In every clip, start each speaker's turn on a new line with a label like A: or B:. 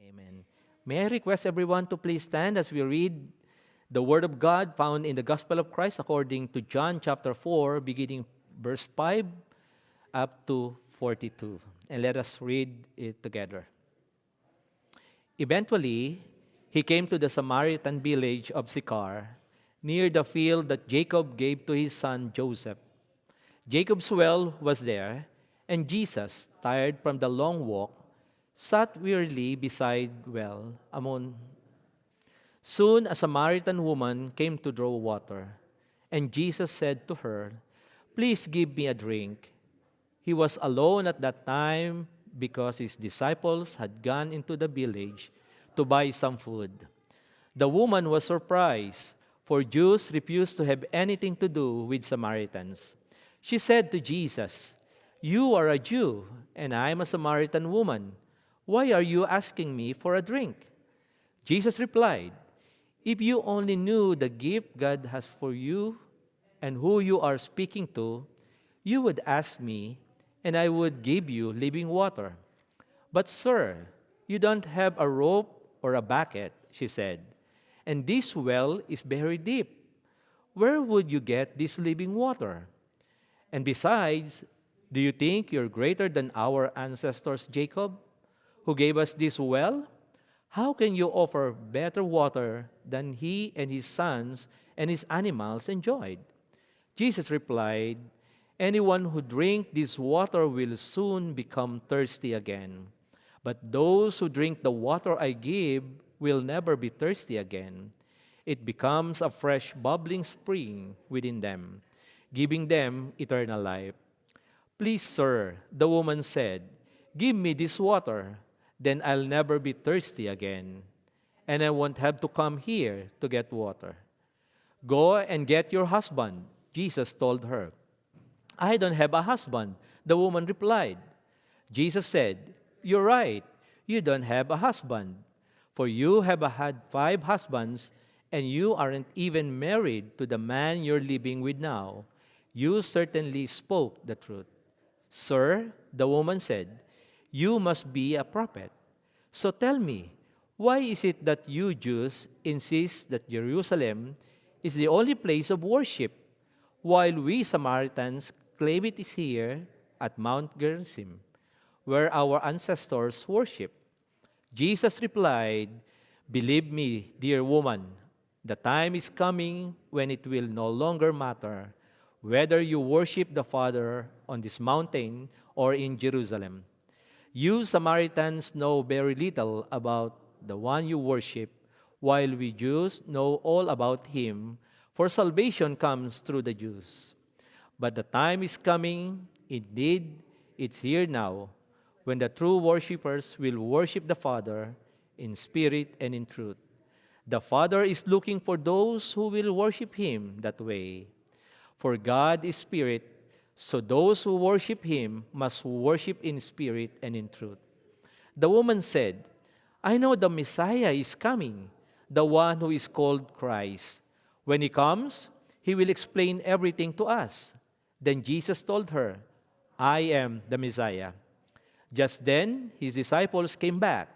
A: Amen. May I request everyone to please stand as we read the Word of God found in the Gospel of Christ according to John chapter 4, beginning verse 5 up to 42. And let us read it together. Eventually, he came to the Samaritan village of Sychar, near the field that Jacob gave to his son Joseph. Jacob's well was there, and Jesus, tired from the long walk, sat wearily beside well. Soon a Samaritan woman came to draw water, and Jesus said to her, "Please give me a drink." He was alone at that time because his disciples had gone into the village to buy some food. The woman was surprised, for Jews refused to have anything to do with Samaritans. She said to Jesus, "You are a Jew, and I am a Samaritan woman. Why are you asking me for a drink?" Jesus replied, "If you only knew the gift God has for you and who you are speaking to, you would ask me, and I would give you living water." "But sir, you don't have a rope or a bucket," she said, "and this well is very deep. Where would you get this living water? And besides, do you think you're greater than our ancestors Jacob, who gave us this well? How can you offer better water than he and his sons and his animals enjoyed?" Jesus replied, "Anyone who drinks this water will soon become thirsty again. But those who drink the water I give will never be thirsty again. It becomes a fresh bubbling spring within them, giving them eternal life." "Please, sir," the woman said, "give me this water. Then I'll never be thirsty again, and I won't have to come here to get water." "Go and get your husband," Jesus told her. "I don't have a husband," the woman replied. Jesus said, "You're right, you don't have a husband, for you have had 5 husbands, and you aren't even married to the man you're living with now. You certainly spoke the truth." "Sir," the woman said, "you must be a prophet. So tell me, why is it that you Jews insist that Jerusalem is the only place of worship, while we Samaritans claim it is here at Mount Gerizim, where our ancestors worship?" Jesus replied, "Believe me, dear woman, the time is coming when it will no longer matter whether you worship the Father on this mountain or in Jerusalem. You Samaritans know very little about the one you worship, while we Jews know all about him, for salvation comes through the Jews. But the time is coming, indeed, it's here now, when the true worshipers will worship the Father in spirit and in truth. The Father is looking for those who will worship him that way. For God is spirit, so those who worship him must worship in spirit and in truth." The woman said, "I know the Messiah is coming, the one who is called Christ. When he comes, he will explain everything to us." Then Jesus told her, "I am the Messiah." Just then, his disciples came back.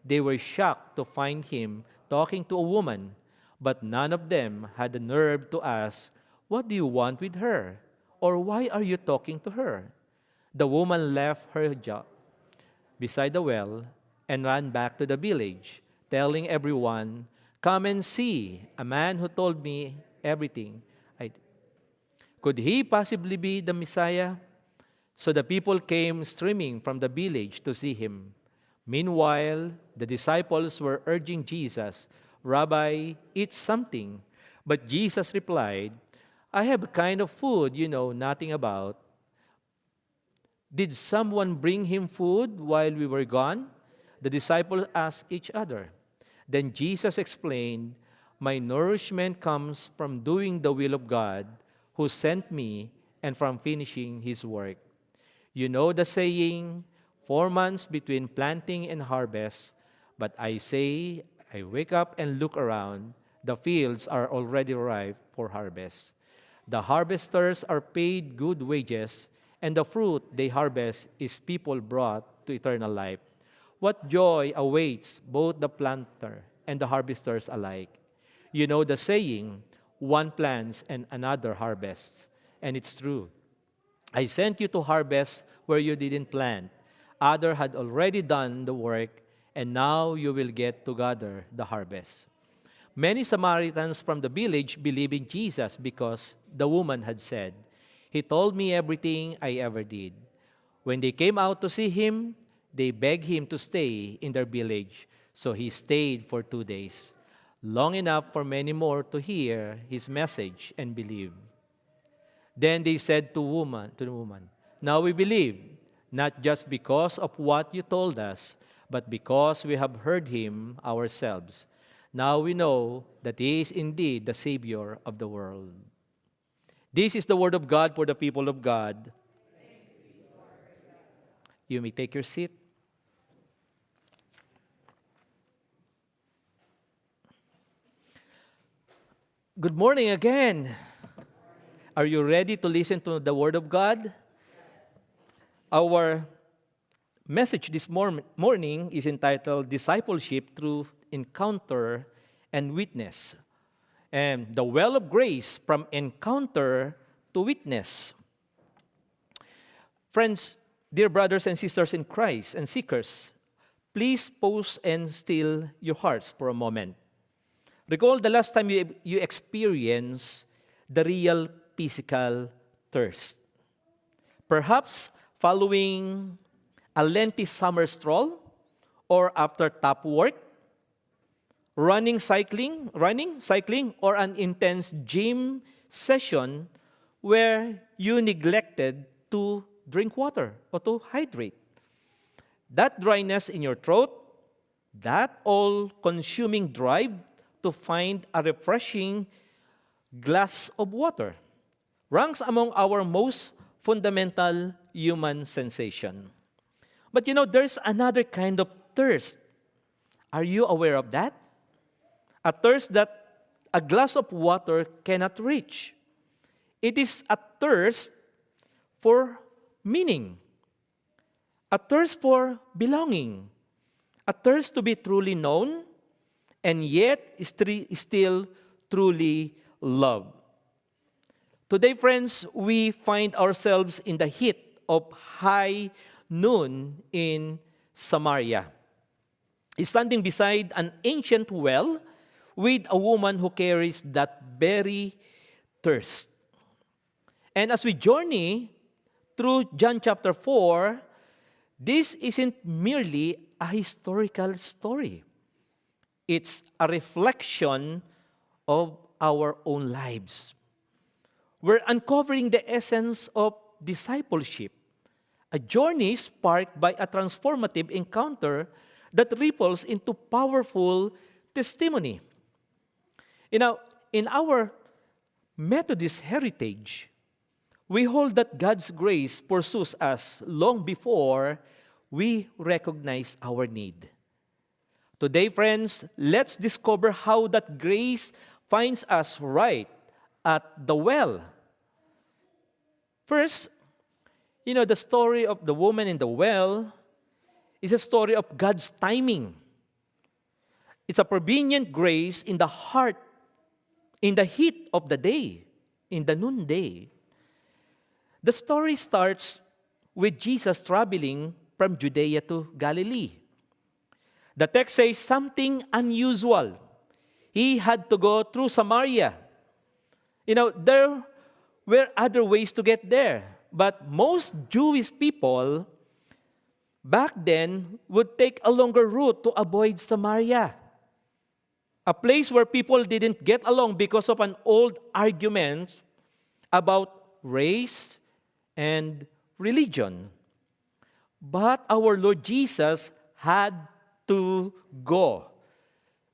A: They were shocked to find him talking to a woman, but none of them had the nerve to ask, "What do you want with her?" or "Why are you talking to her?" The woman left her job beside the well and ran back to the village, telling everyone, "Come and see a man who told me everything. Could he possibly be the Messiah?" So the people came streaming from the village to see him. Meanwhile, the disciples were urging Jesus, "Rabbi, eat something." But Jesus replied, "I have a kind of food you know nothing about." "Did someone bring him food while we were gone?" the disciples asked each other. Then Jesus explained, "My nourishment comes from doing the will of God, who sent me, and from finishing his work. You know the saying, 4 months between planting and harvest, but I say, I wake up and look around, the fields are already ripe for harvest. The harvesters are paid good wages, and the fruit they harvest is people brought to eternal life. What joy awaits both the planter and the harvesters alike. You know the saying, one plants and another harvests. And it's true. I sent you to harvest where you didn't plant. Other had already done the work, and now you will get to gather the harvest. Many Samaritans from the village believed in Jesus because the woman had said, "He told me everything I ever did." When they came out to see him, they begged him to stay in their village. So he stayed for 2 days, long enough for many more to hear his message and believe. Then they said to the woman, "Now we believe, not just because of what you told us, but because we have heard him ourselves. Now we know that he is indeed the Savior of the world." This is the word of God for the people of God. You may take your seat. Good morning again. Are you ready to listen to the word of God? Our message this morning is entitled Discipleship Through Encounter and Witness. And the well of grace from encounter to witness. Friends, dear brothers and sisters in Christ and seekers, please pause and still your hearts for a moment. Recall the last time you experienced the real physical thirst. Perhaps following a lengthy summer stroll or after tough work, cycling, or an intense gym session where you neglected to drink water or to hydrate. That dryness in your throat, that all-consuming drive to find a refreshing glass of water, ranks among our most fundamental human sensation. But there's another kind of thirst. Are you aware of that? A thirst that a glass of water cannot reach. It is a thirst for meaning, a thirst for belonging, a thirst to be truly known, and yet still truly loved. Today, friends, we find ourselves in the heat of high noon in Samaria, standing beside an ancient well with a woman who carries that very thirst. And as we journey through John chapter 4, this isn't merely a historical story. It's a reflection of our own lives. We're uncovering the essence of discipleship, a journey sparked by a transformative encounter that ripples into powerful testimony. In our Methodist heritage, we hold that God's grace pursues us long before we recognize our need. Today, friends, let's discover how that grace finds us right at the well. First, the story of the woman in the well is a story of God's timing. It's a prevenient grace in the heart, in the heat of the day, in the noonday. The story starts with Jesus traveling from Judea to Galilee. The text says something unusual. He had to go through Samaria. There were other ways to get there, but most Jewish people back then would take a longer route to avoid Samaria, a place where people didn't get along because of an old argument about race and religion. But our Lord Jesus had to go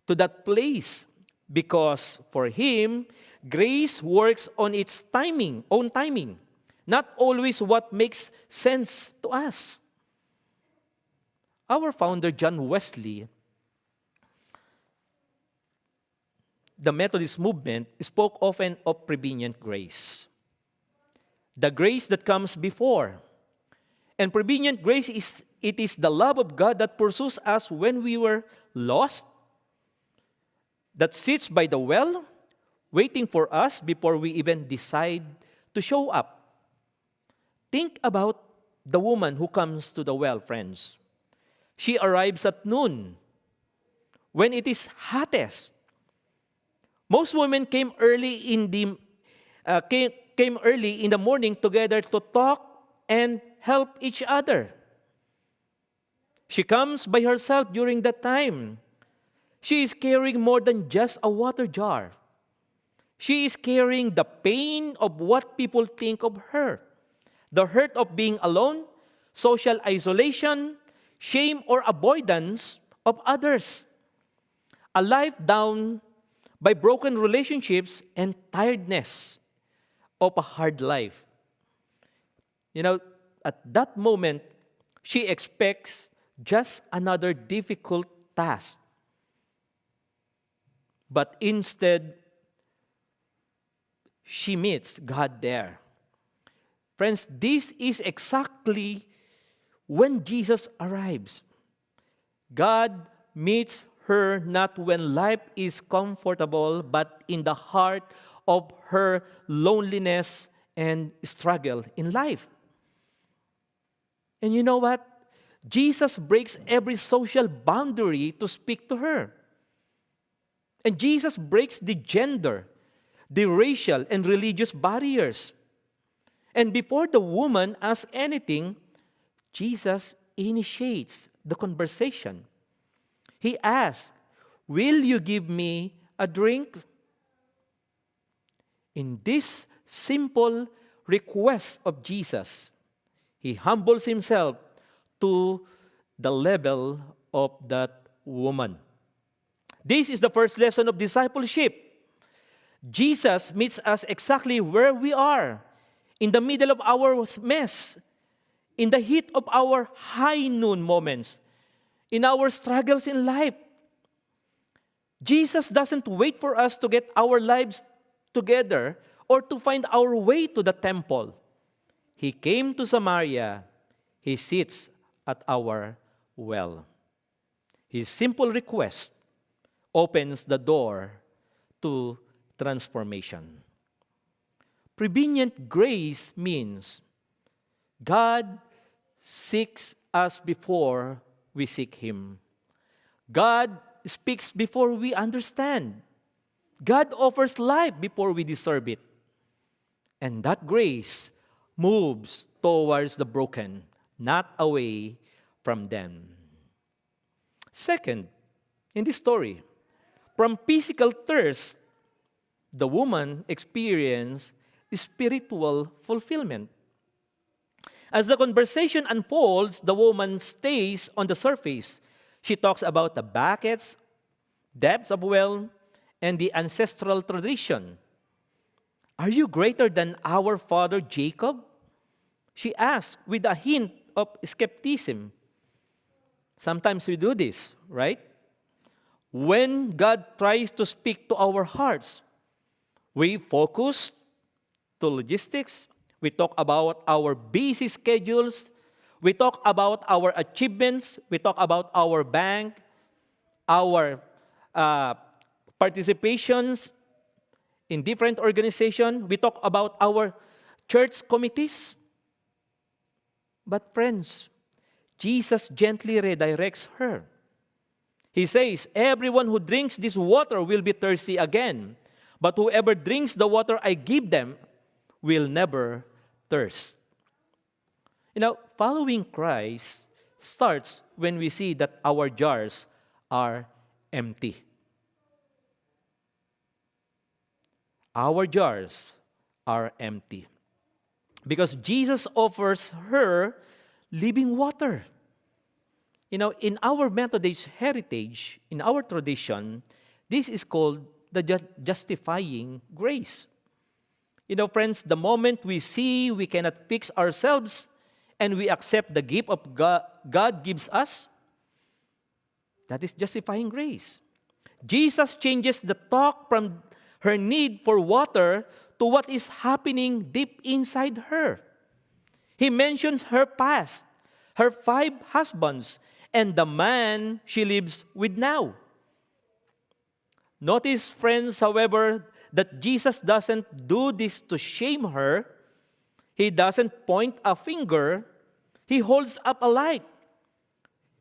A: to that place because for him, grace works on its own timing, not always what makes sense to us. Our founder, John Wesley, the Methodist movement, spoke often of prevenient grace, the grace that comes before. And prevenient grace is the love of God that pursues us when we were lost, that sits by the well, waiting for us before we even decide to show up. Think about the woman who comes to the well, friends. She arrives at noon, when it is hottest. Most women came early in the morning together to talk and help each other. She comes by herself during that time. She is carrying more than just a water jar. She is carrying the pain of what people think of her, the hurt of being alone, social isolation, shame or avoidance of others, a life down by broken relationships and tiredness of a hard life. At that moment, she expects just another difficult task. But instead, she meets God there. Friends, this is exactly when Jesus arrives. God meets her not when life is comfortable, but in the heart of her loneliness and struggle in life. And you know what? Jesus breaks every social boundary to speak to her. And Jesus breaks the gender, the racial and religious barriers. And before the woman asks anything, Jesus initiates the conversation. He asks, "Will you give me a drink?" In this simple request of Jesus, he humbles himself to the level of that woman. This is the first lesson of discipleship. Jesus meets us exactly where we are, in the middle of our mess, in the heat of our high noon moments, in our struggles in life. Jesus doesn't wait for us to get our lives together or to find our way to the temple. He came to Samaria. He sits at our well. His simple request opens the door to transformation. Prevenient grace means God seeks us before we seek Him. God speaks before we understand. God offers life before we deserve it. And that grace moves towards the broken, not away from them. Second, in this story, from physical thirst, the woman experienced spiritual fulfillment. As the conversation unfolds, the woman stays on the surface. She talks about the buckets, depths of well, and the ancestral tradition. "Are you greater than our father Jacob?" she asks with a hint of skepticism. Sometimes we do this, right? When God tries to speak to our hearts, we focus to logistics. We talk about our busy schedules. We talk about our achievements. We talk about our bank, our participations in different organizations. We talk about our church committees. But friends, Jesus gently redirects her. He says, "Everyone who drinks this water will be thirsty again. But whoever drinks the water I give them will never thirst." Following Christ starts when we see that our jars are empty. Our jars are empty. Because Jesus offers her living water. In our Methodist heritage, in our tradition, this is called the justifying grace. Friends, the moment we see we cannot fix ourselves and we accept the gift of God gives us, that is justifying grace. Jesus changes the talk from her need for water to what is happening deep inside her. He mentions her past, her 5 husbands, and the man she lives with now. Notice, friends, however, that Jesus doesn't do this to shame her. He doesn't point a finger. He holds up a light.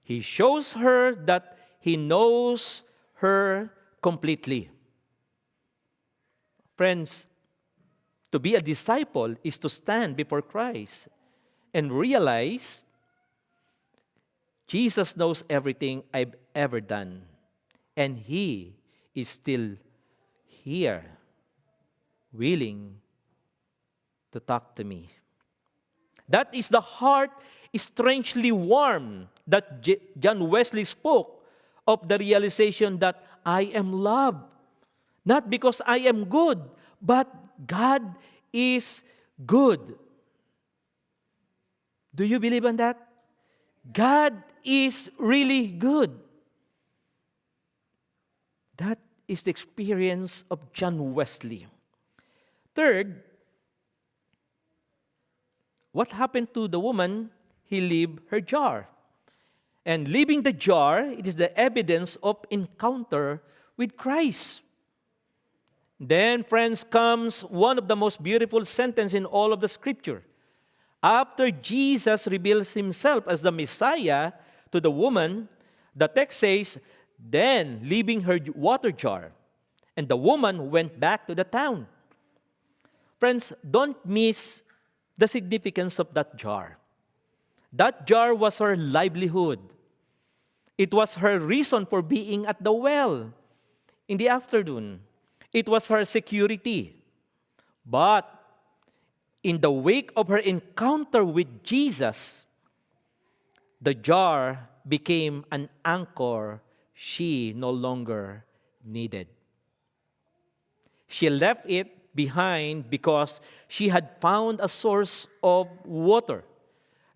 A: He shows her that he knows her completely. Friends, to be a disciple is to stand before Christ and realize Jesus knows everything I've ever done, and He is still here, willing to talk to me. That is the heart strangely warm that John Wesley spoke of, the realization that I am loved, not because I am good, but God is good. Do you believe in that? God is really good. That is the experience of John Wesley. Third, what happened to the woman? He leave her jar. And leaving the jar, it is the evidence of encounter with Christ. Then, friends, comes one of the most beautiful sentences in all of the Scripture. After Jesus reveals himself as the Messiah to the woman, the text says, then leaving her water jar, and the woman went back to the town. Friends, don't miss the significance of that jar. That jar was her livelihood. It was her reason for being at the well in the afternoon. It was her security. But in the wake of her encounter with Jesus, the jar became an anchor she no longer needed. She left it behind because she had found a source of water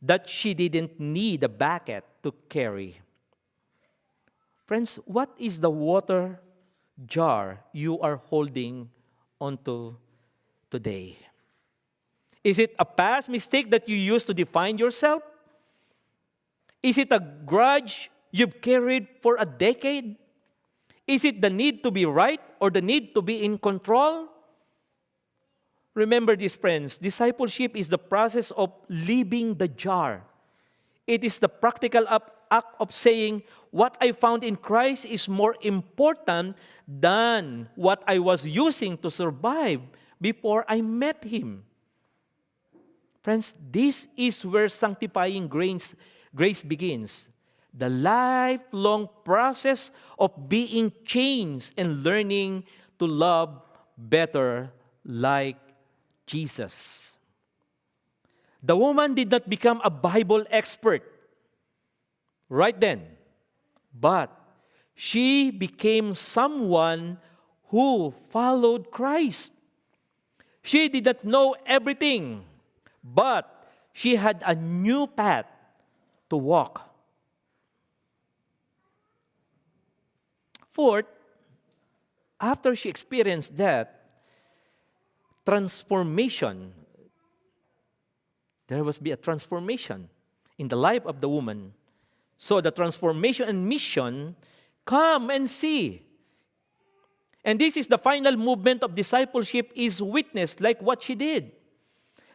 A: that she didn't need a bucket to carry. Friends, what is the water jar you are holding onto today? Is it a past mistake that you used to define yourself? Is it a grudge you've carried for a decade? Is it the need to be right or the need to be in control? Remember this, friends. Discipleship is the process of leaving the jar. It is the practical act of saying, what I found in Christ is more important than what I was using to survive before I met Him. Friends, this is where sanctifying grace begins. The lifelong process of being changed and learning to love better like Jesus. The woman did not become a Bible expert right then, but she became someone who followed Christ. She did not know everything, but she had a new path to walk. Fourth, after she experienced that transformation, there must be a transformation in the life of the woman. So the transformation and mission, come and see. And this is the final movement of discipleship, is witness, like what she did.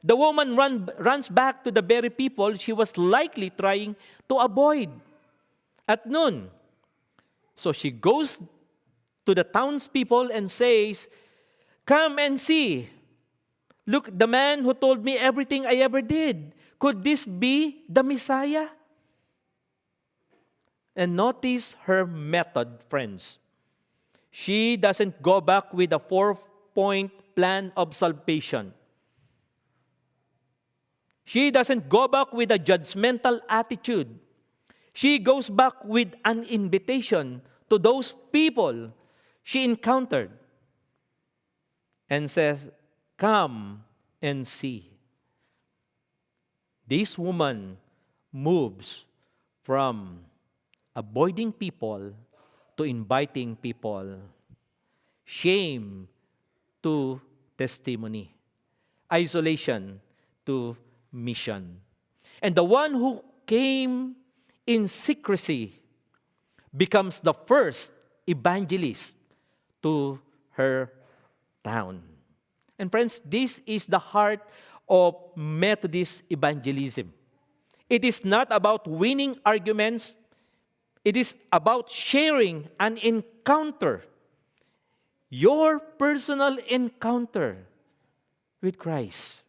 A: The woman runs back to the very people she was likely trying to avoid at noon. So she goes to the townspeople and says, come and see. Look, the man who told me everything I ever did. Could this be the Messiah? And notice her method, friends. She doesn't go back with a 4-point plan of salvation. She doesn't go back with a judgmental attitude. She goes back with an invitation to those people she encountered and says, come and see. This woman moves from avoiding people to inviting people, shame to testimony, isolation to mission. And the one who came in secrecy becomes the first evangelist to her town. And friends, this is the heart of Methodist evangelism. It is not about winning arguments. It is about sharing an encounter, your personal encounter with Christ.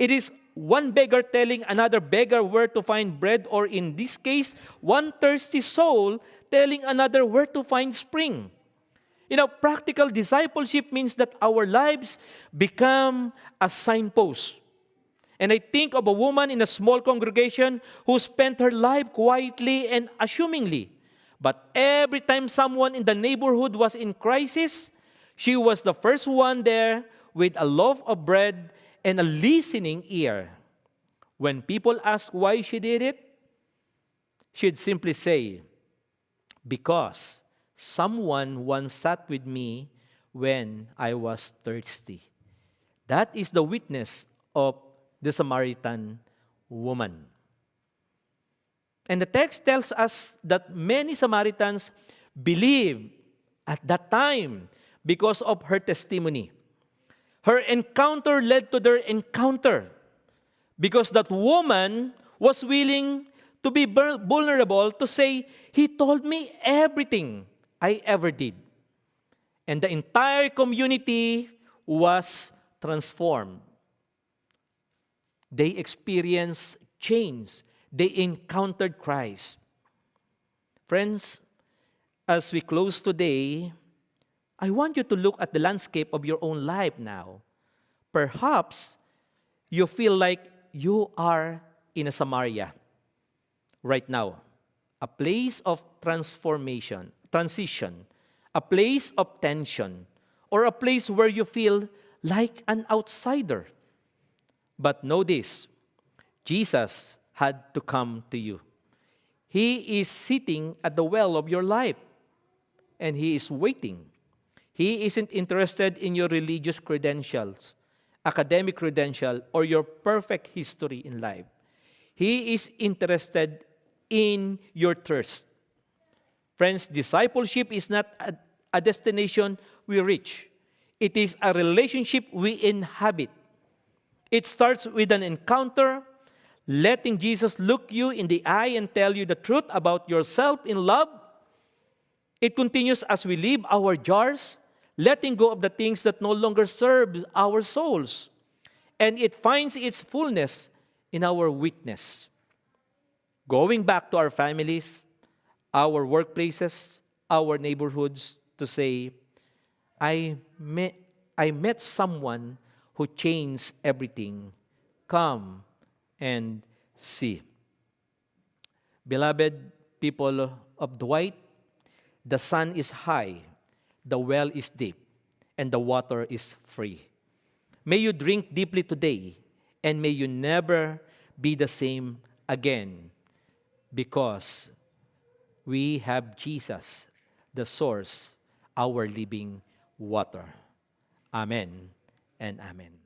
A: It is one beggar telling another beggar where to find bread, or in this case, one thirsty soul telling another where to find spring. Practical discipleship means that our lives become a signpost. And I think of a woman in a small congregation who spent her life quietly and assumingly. But every time someone in the neighborhood was in crisis, she was the first one there with a loaf of bread and a listening ear. When people asked why she did it, she'd simply say, "Because someone once sat with me when I was thirsty." That is the witness of the Samaritan woman. And the text tells us that many Samaritans believed at that time because of her testimony. Her encounter led to their encounter because that woman was willing to be vulnerable to say, "He told me everything I ever did." And the entire community was transformed. They experienced change. They encountered Christ. Friends, as we close today, I want you to look at the landscape of your own life now. Perhaps you feel like you are in a Samaria right now, a place of transition, a place of tension, or a place where you feel like an outsider. But know this, Jesus had to come to you. He is sitting at the well of your life, and He is waiting. He isn't interested in your religious credentials, academic credential, or your perfect history in life. He is interested in your thirst. Friends, discipleship is not a destination we reach. It is a relationship we inhabit. It starts with an encounter, letting Jesus look you in the eye and tell you the truth about yourself in love. It continues as we leave our jars, letting go of the things that no longer serve our souls. And it finds its fullness in our witness. Going back to our families, our workplaces, our neighborhoods to say, I met someone who changed everything. Come and see. Beloved people of Dwight, the sun is high, the well is deep, and the water is free. May you drink deeply today, and may you never be the same again, because we have Jesus, the source, our living water. Amen and amen.